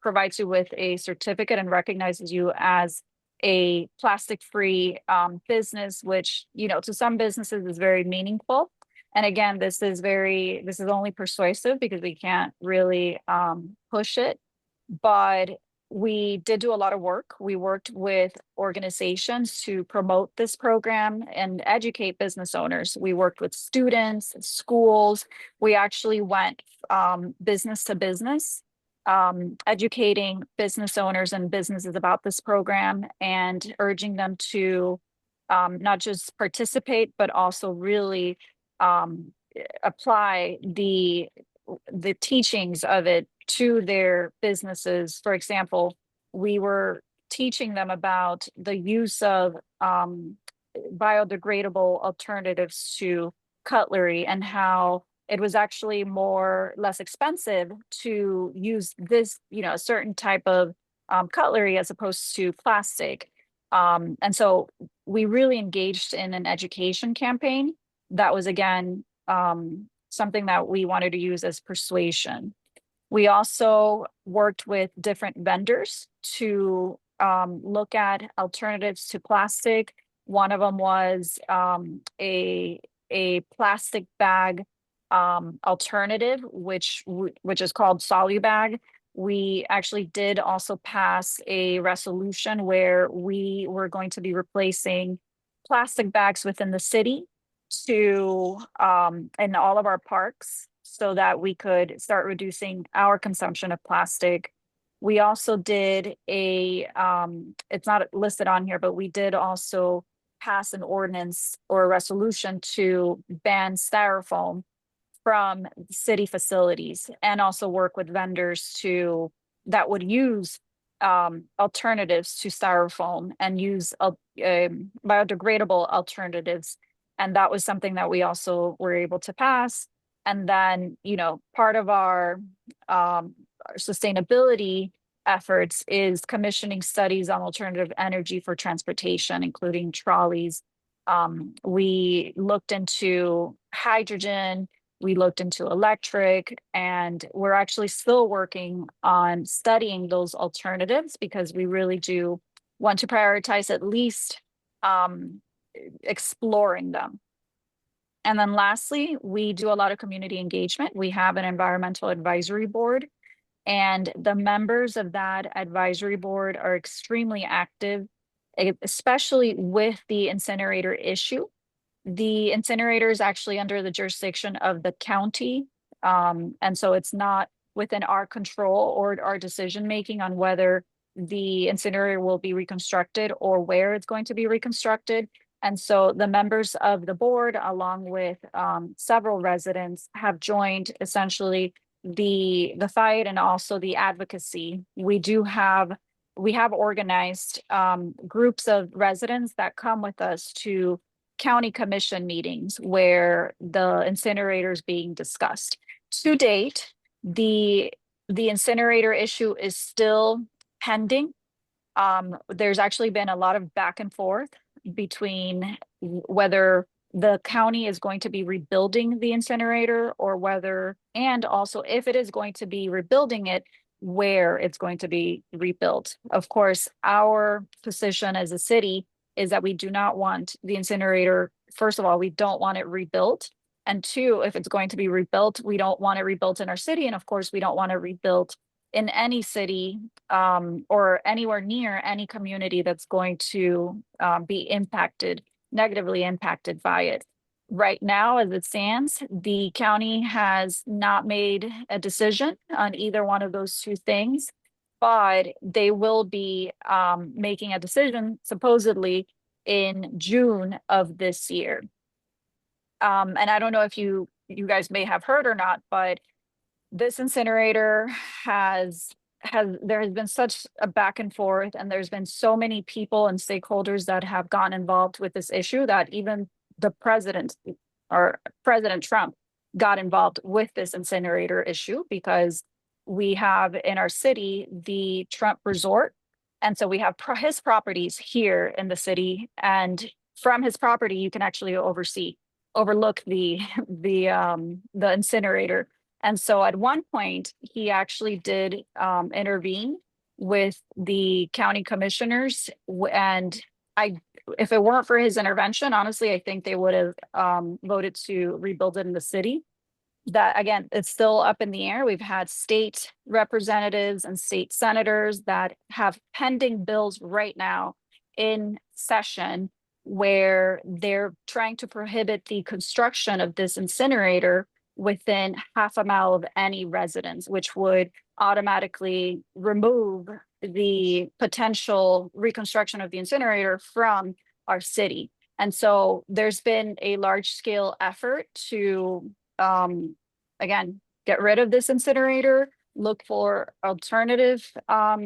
provides you with a certificate and recognizes you as a plastic free business, which, you know, to some businesses is very meaningful. And again, this is only persuasive because we can't really push it, but we did do a lot of work. We worked with organizations to promote this program and educate business owners. We worked with students, schools. We actually went business to business, educating business owners and businesses about this program and urging them to not just participate, but also really apply the teachings of it to their businesses. For example, we were teaching them about the use of biodegradable alternatives to cutlery and how it was actually less expensive to use this, you know, a certain type of cutlery as opposed to plastic. And so we really engaged in an education campaign that was, again, something that we wanted to use as persuasion. We also worked with different vendors to look at alternatives to plastic. One of them was a plastic bag alternative, which is called Solubag. We actually did also pass a resolution where we were going to be replacing plastic bags within the city to in all of our parks so that we could start reducing our consumption of plastic. We also did it's not listed on here, but we did also pass an ordinance or a resolution to ban styrofoam from city facilities and also work with vendors that would use alternatives to styrofoam and use biodegradable alternatives. And that was something that we also were able to pass. And then, you know, part of our sustainability efforts is commissioning studies on alternative energy for transportation, including trolleys. We looked into hydrogen, we looked into electric, and we're actually still working on studying those alternatives because we really do want to prioritize at least exploring them. And then lastly, we do a lot of community engagement. We have an environmental advisory board, and the members of that advisory board are extremely active, especially with the incinerator issue. The incinerator is actually under the jurisdiction of the county. And so it's not within our control or our decision-making on whether the incinerator will be reconstructed or where it's going to be reconstructed. And so the members of the board, along with several residents, have joined essentially the fight and also the advocacy. We have organized groups of residents that come with us to county commission meetings where the incinerator is being discussed. To date, the incinerator issue is still pending. There's actually been a lot of back and forth between whether the county is going to be rebuilding the incinerator or whether, and also if it is going to be rebuilding it, where it's going to be rebuilt. Of course, our position as a city is that we do not want the incinerator. First of all, we don't want it rebuilt. And two, if it's going to be rebuilt, we don't want it rebuilt in our city. And of course, we don't want it rebuilt in any city or anywhere near any community that's going to be negatively impacted by it. Right now, as it stands, the county has not made a decision on either one of those two things, but they will be making a decision supposedly in June of this year. And I don't know if you guys may have heard or not, but this incinerator there has been such a back and forth, and there's been so many people and stakeholders that have gotten involved with this issue that even the president or President Trump got involved with this incinerator issue, because we have in our city the Trump Resort. And so we have his properties here in the city, and from his property, you can actually overlook the incinerator. And so at one point, he actually did intervene with the county commissioners, and if it weren't for his intervention, honestly, I think they would have voted to rebuild it in the city. That again, it's still up in the air. We've had state representatives and state senators that have pending bills right now in session where they're trying to prohibit the construction of this incinerator within half a mile of any residence, which would automatically remove the potential reconstruction of the incinerator from our city. And so there's been a large scale effort to again, get rid of this incinerator, look for alternative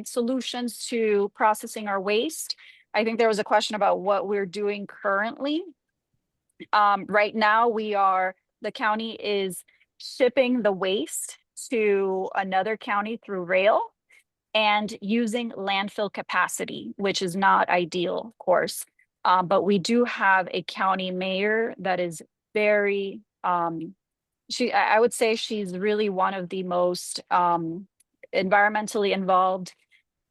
solutions to processing our waste. I think there was a question about what we're doing currently. Right now, the county is shipping the waste to another county through rail and using landfill capacity, which is not ideal, of course. But we do have a county mayor that is very, I would say she's really one of the most environmentally involved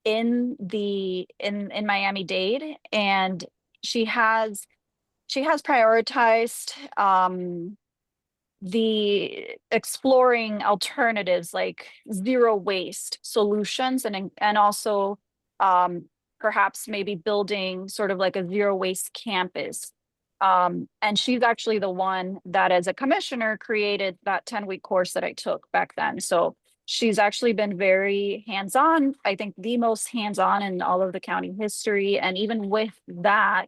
in Miami-Dade, and she has prioritized the exploring alternatives like zero waste solutions, and also perhaps maybe building sort of like a zero waste campus. And she's actually the one that as a commissioner created that 10-week course that I took back then. So she's actually been very hands-on, I think the most hands-on in all of the county history. And even with that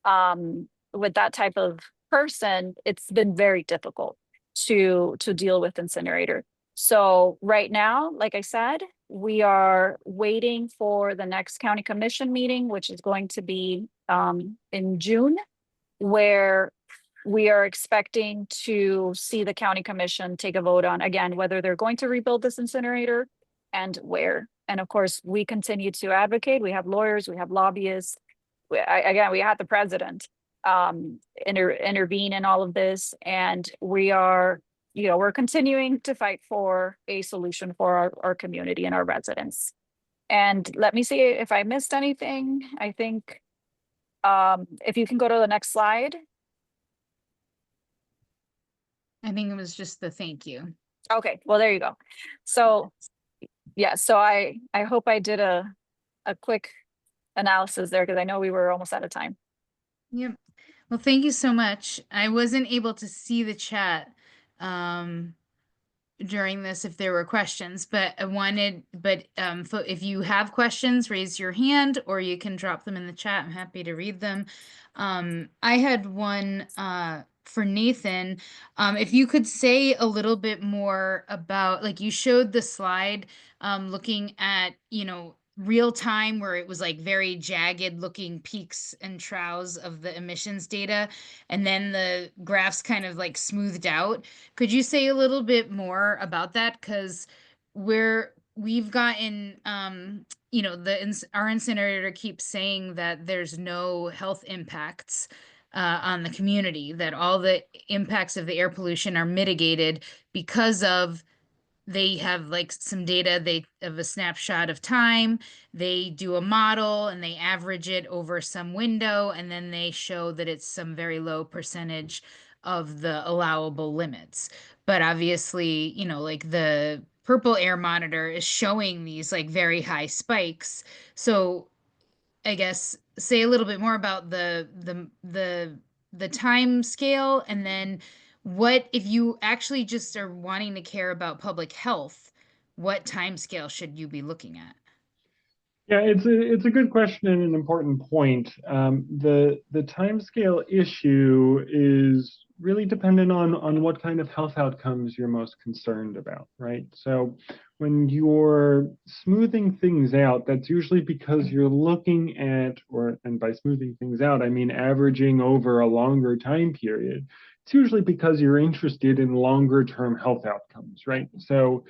type of person, it's been very difficult to deal with incinerator. So right now, like I said, we are waiting for the next county commission meeting, which is going to be in June, where we are expecting to see the county commission take a vote on, again, whether they're going to rebuild this incinerator and where. And of course, we continue to advocate. We have lawyers, we have lobbyists. Again, we had the president intervene in all of this, and we're continuing to fight for a solution for our community and our residents. And let me see if I missed anything. I think if you can go to the next slide. I think it was just the thank you. Okay, well, there you go. So yeah, so I hope I did a quick analysis there, because I know we were almost out of time. Yep. Well, thank you so much. I wasn't able to see the chat during this if there were questions, but if you have questions, raise your hand or you can drop them in the chat. I'm happy to read them. I had one for Nathan. If you could say a little bit more about, like, you showed the slide looking at, real time, where it was like very jagged looking peaks and troughs of the emissions data, and then the graphs kind of like smoothed out. Could you say a little bit more about that? Because we've gotten our incinerator keeps saying that there's no health impacts on the community, that all the impacts of the air pollution are mitigated because of, they have like some data of a snapshot of time, they do a model and they average it over some window, and then they show that it's some very low percentage of the allowable limits. But obviously, like the purple air monitor is showing these like very high spikes. So I guess say a little bit more about the time scale, and then what if you actually just are wanting to care about public health, what time scale should you be looking at? Yeah, it's a good question and an important point. The timescale issue is really dependent on what kind of health outcomes you're most concerned about, right? So when you're smoothing things out, that's usually because you're looking at, and by smoothing things out, I mean averaging over a longer time period. It's usually because you're interested in longer term health outcomes, right? So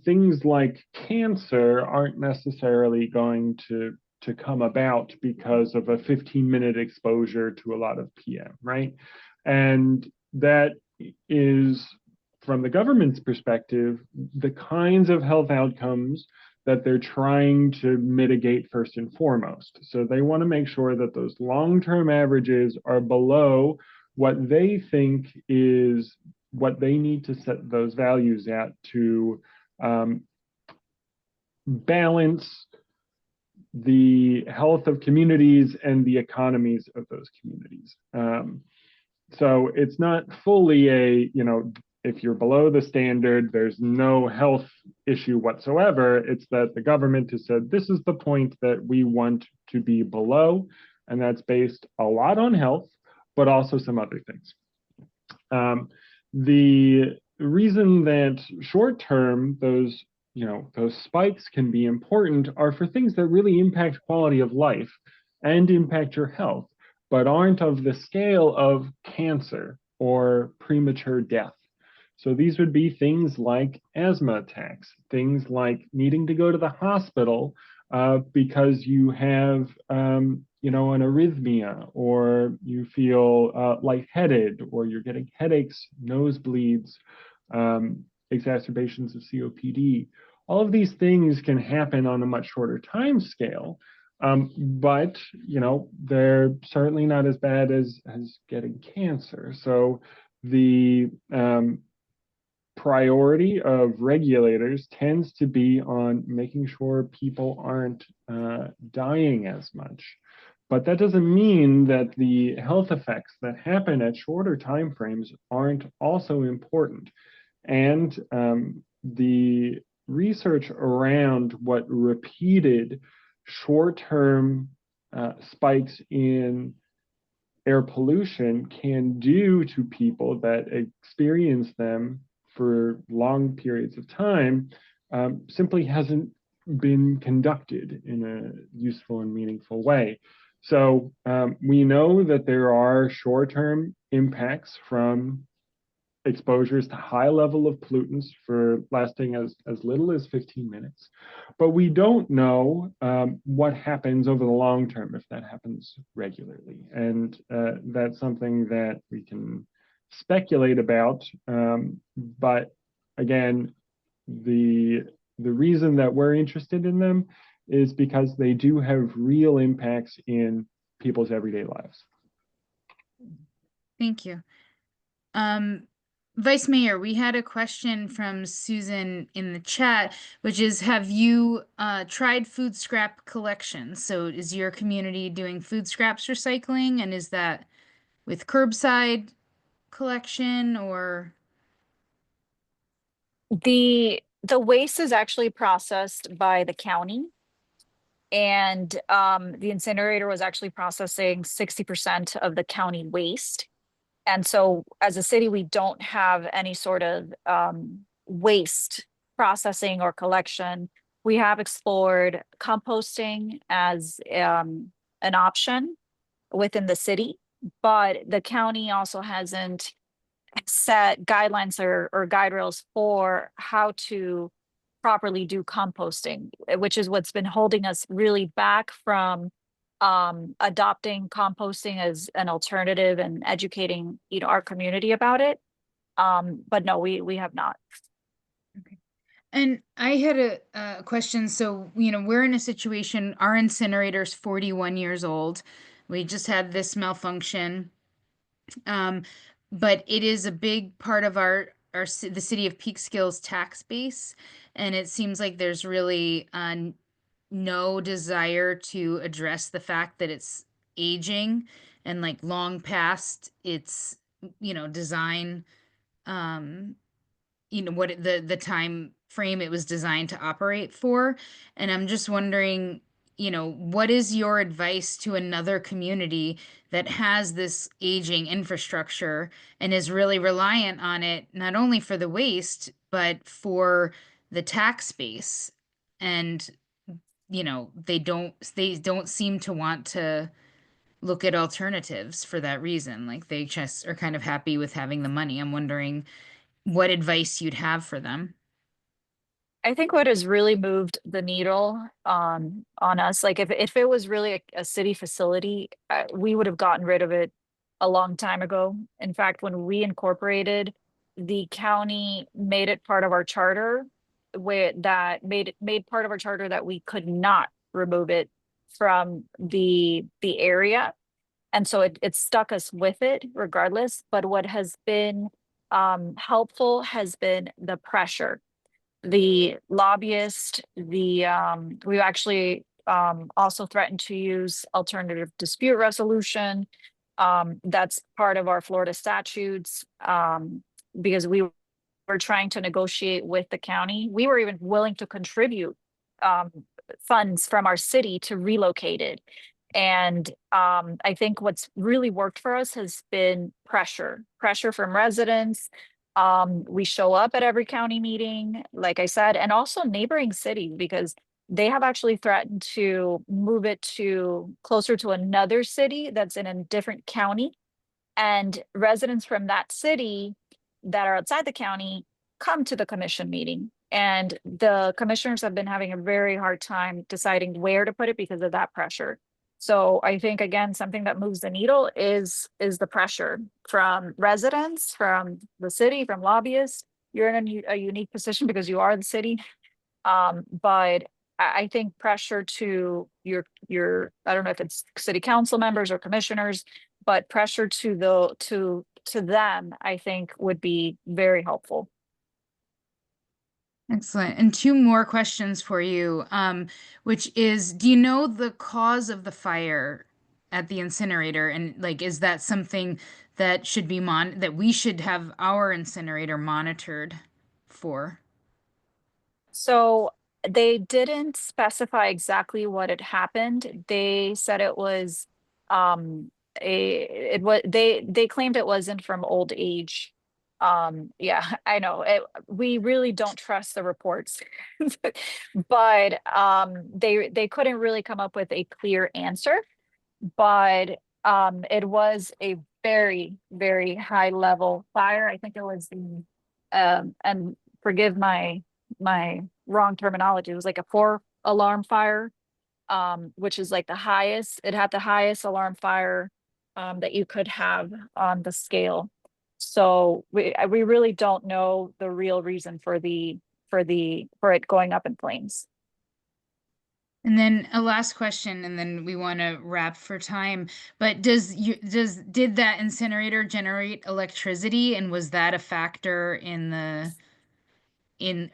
things like cancer aren't necessarily going to come about because of a 15-minute exposure to a lot of PM, right? And that is, from the government's perspective, the kinds of health outcomes that they're trying to mitigate first and foremost. So they want to make sure that those long-term averages are below what they think is what they need to set those values at to balance the health of communities and the economies of those communities. So it's not fully a, if you're below the standard, there's no health issue whatsoever. It's that the government has said, this is the point that we want to be below. And that's based a lot on health, but also some other things. The reason that short term, those spikes can be important are for things that really impact quality of life and impact your health, but aren't of the scale of cancer or premature death. So these would be things like asthma attacks, things like needing to go to the hospital because you have, an arrhythmia, or you feel lightheaded, or you're getting headaches, nosebleeds, exacerbations of COPD. All of these things can happen on a much shorter time scale, but they're certainly not as bad as getting cancer. So the priority of regulators tends to be on making sure people aren't dying as much. But that doesn't mean that the health effects that happen at shorter timeframes aren't also important. And the research around what repeated short-term spikes in air pollution can do to people that experience them for long periods of time simply hasn't been conducted in a useful and meaningful way. So we know that there are short-term impacts from exposures to high level of pollutants for lasting as little as 15 minutes. But we don't know what happens over the long term if that happens regularly. And that's something that we can speculate about. But again, the reason that we're interested in them is because they do have real impacts in people's everyday lives. Thank you. Vice Mayor, we had a question from Susan in the chat, which is, have you tried food scrap collection? So is your community doing food scraps recycling, and is that with curbside collection or? The waste is actually processed by the county. And the incinerator was actually processing 60% of the county waste. And so as a city, we don't have any sort of waste processing or collection. We have explored composting as an option within the city, but the county also hasn't set guidelines or guide rails for how to properly do composting, which is what's been holding us really back from adopting composting as an alternative and educating, our community about it. But no, we have not. Okay. And I had a question. So, we're in a situation, our incinerator's 41 years old. We just had this malfunction. But it is a big part of the city of Peekskill's tax base, and it seems like there's really no desire to address the fact that it's aging and like long past its design, what the time frame it was designed to operate for. And I'm just wondering, you know, what is your advice to another community that has this aging infrastructure and is really reliant on it, not only for the waste, but for the tax base? And, you know, they don't seem to want to look at alternatives for that reason. Like they just are kind of happy with having the money. I'm wondering what advice you'd have for them. I think what has really moved the needle on us, like if it was really a city facility, we would have gotten rid of it a long time ago. In fact, when we incorporated, the county made it part of our charter, where that made part of our charter that we could not remove it from the area. And so it stuck us with it regardless. But what has been helpful has been the pressure, the lobbyist, we actually also threatened to use alternative dispute resolution. That's part of our Florida statutes, because we were trying to negotiate with the county. We were even willing to contribute um, funds from our city to relocate it. And I think what's really worked for us has been pressure from residents. We show up at every county meeting, like I said, and also neighboring cities, because they have actually threatened to move it to closer to another city that's in a different county. And residents from that city that are outside the county come to the commission meeting. And the commissioners have been having a very hard time deciding where to put it because of that pressure. So I think, again, something that moves the needle is the pressure from residents, from the city, from lobbyists. You're in a unique position because you are the city. But I think pressure to your I don't know if it's city council members or commissioners, but pressure to to them, I think would be very helpful. Excellent. And two more questions for you, which is, do you know the cause of the fire at the incinerator? And like, is that something that should be that we should have our incinerator monitored for? So they didn't specify exactly what had happened. They said it was it was they claimed it wasn't from old age. Yeah, I know. We really don't trust the reports. But they couldn't really come up with a clear answer. But it was a very, very high level fire. I think it was the and forgive my wrong terminology. It was like a 4 alarm fire, which is like the highest. It had the highest alarm fire that you could have on the scale. So we really don't know the real reason for for it going up in flames. And then a last question, and then we want to wrap for time. But did that incinerator generate electricity, and was that a factor in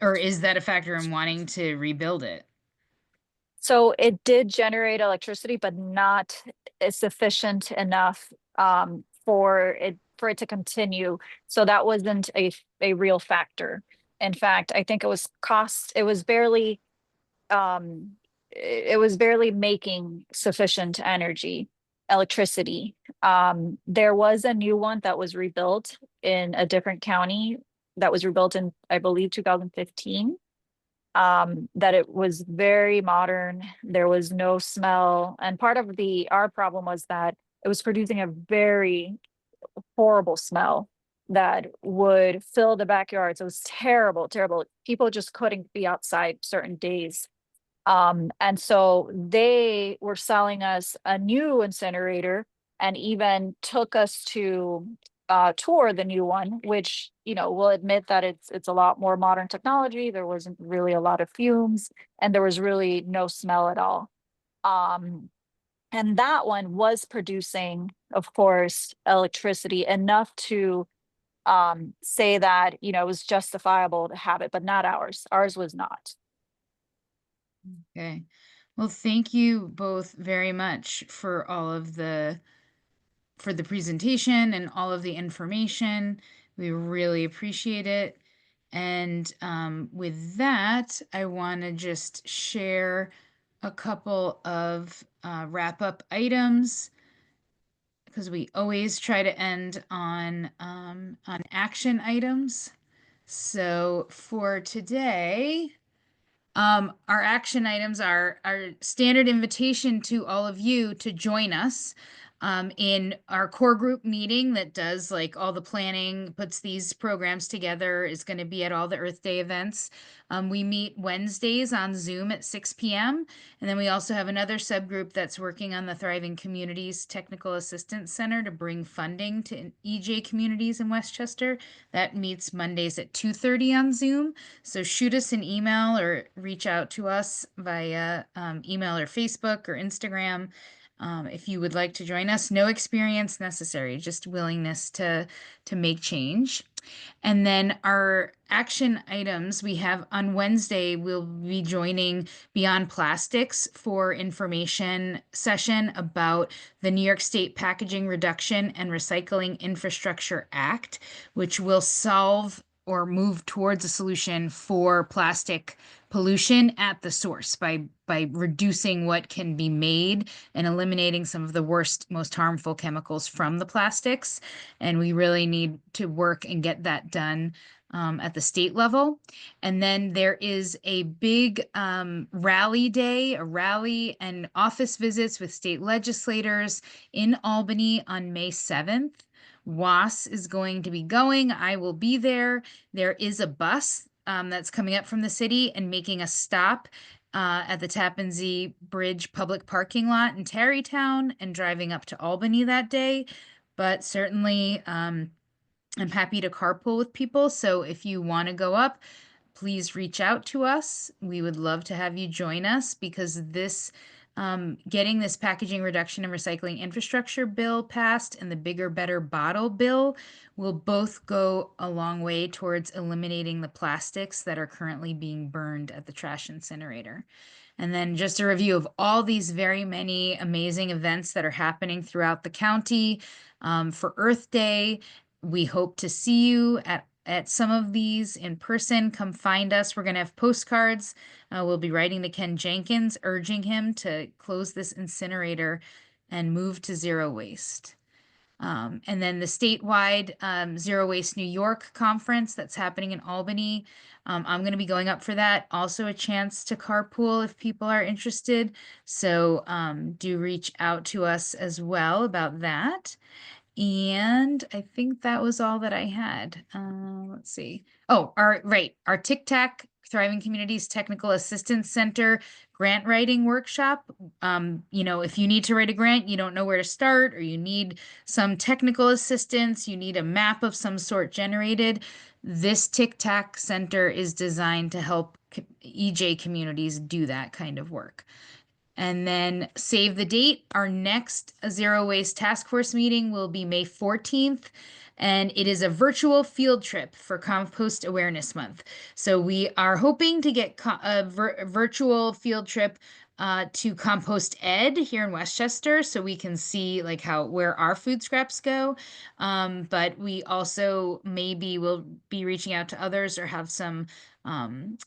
or is that a factor in wanting to rebuild it? So it did generate electricity, but not sufficient enough for it to continue. So that wasn't a real factor. In fact, I think it was barely it was barely making sufficient electricity. There was a new one that was rebuilt in a different county that was rebuilt in, I believe, 2015. That it was very modern. There was no smell. And part of our problem was that it was producing a very horrible smell that would fill the backyards. It was terrible, terrible. People just couldn't be outside certain days. And so they were selling us a new incinerator and even took us to tour the new one, which, you know, we'll admit that it's a lot more modern technology. There wasn't really a lot of fumes and there was really no smell at all. Um, and that one was producing, of course, electricity enough to say that, you know, it was justifiable to have it, but not ours. Ours was not. Okay. Well, thank you both very much for for the presentation and all of the information. We really appreciate it. And with that, I want to just share a couple of wrap-up items, because we always try to end on action items. So for today, our action items are our standard invitation to all of you to join us in our core group meeting that does like all the planning, puts these programs together, is going to be at all the Earth Day events. We meet Wednesdays on Zoom at 6 p.m. And then we also have another subgroup that's working on the Thriving Communities Technical Assistance Center to bring funding to EJ communities in Westchester. That meets Mondays at 2:30 on Zoom. So shoot us an email or reach out to us via email or Facebook or Instagram if you would like to join us. No experience necessary, just willingness to make change. And then our action items we have on Wednesday, we'll be joining Beyond Plastics for information session about the New York State Packaging Reduction and Recycling Infrastructure Act, which will solve or move towards a solution for plastic pollution at the source by reducing what can be made and eliminating some of the worst, most harmful chemicals from the plastics. And we really need to work and get that done at the state level. And then there is a big rally day, a rally and office visits with state legislators in Albany on May 7th. WASS is going to be going. I will be there. There is a bus that's coming up from the city and making a stop at the Tappan Zee Bridge public parking lot in Tarrytown and driving up to Albany that day. But certainly, I'm happy to carpool with people. So if you want to go up, please reach out to us. We would love to have you join us because this getting this packaging reduction and recycling infrastructure bill passed and the bigger, better bottle bill will both go a long way towards eliminating the plastics that are currently being burned at the trash incinerator. And then just a review of all these very many amazing events that are happening throughout the county for Earth Day. We hope to see you at some of these in person. Come find us. We're going to have postcards. We'll be writing to Ken Jenkins, urging him to close this incinerator and move to zero waste. And then the statewide Zero Waste New York conference that's happening in Albany. I'm going to be going up for that. Also a chance to carpool if people are interested. So do reach out to us as well about that. And I think that was all that I had. Let's see. Oh, our Tic Tac Thriving Communities Technical Assistance Center grant writing workshop. If you need to write a grant, you don't know where to start, or you need some technical assistance, you need a map of some sort generated. This Tic Tac Center is designed to help EJ communities do that kind of work. And then save the date. Our next Zero Waste Task Force meeting will be May 14th, and it is a virtual field trip for Compost Awareness Month. So we are hoping to get a virtual field trip to Compost Ed here in Westchester, so we can see like where our food scraps go. But we also maybe will be reaching out to others or have some home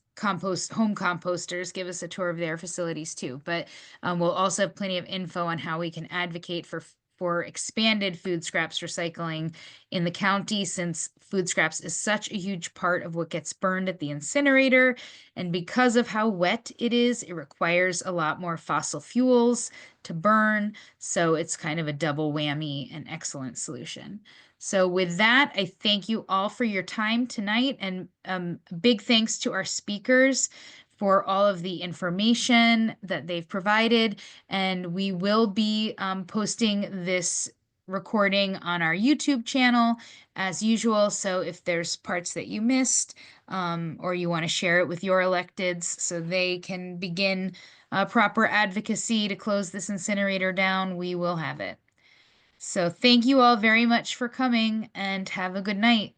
composters give us a tour of their facilities too. But we'll also have plenty of info on how we can advocate for expanded food scraps recycling in the county, since food scraps is such a huge part of what gets burned at the incinerator. And because of how wet it is, it requires a lot more fossil fuels to burn. So it's kind of a double whammy and excellent solution. So with that, I thank you all for your time tonight, and big thanks to our speakers for all of the information that they've provided. And we will be posting this recording on our YouTube channel as usual. So if there's parts that you missed or you want to share it with your electeds so they can begin proper advocacy to close this incinerator down, we will have it. So thank you all very much for coming and have a good night.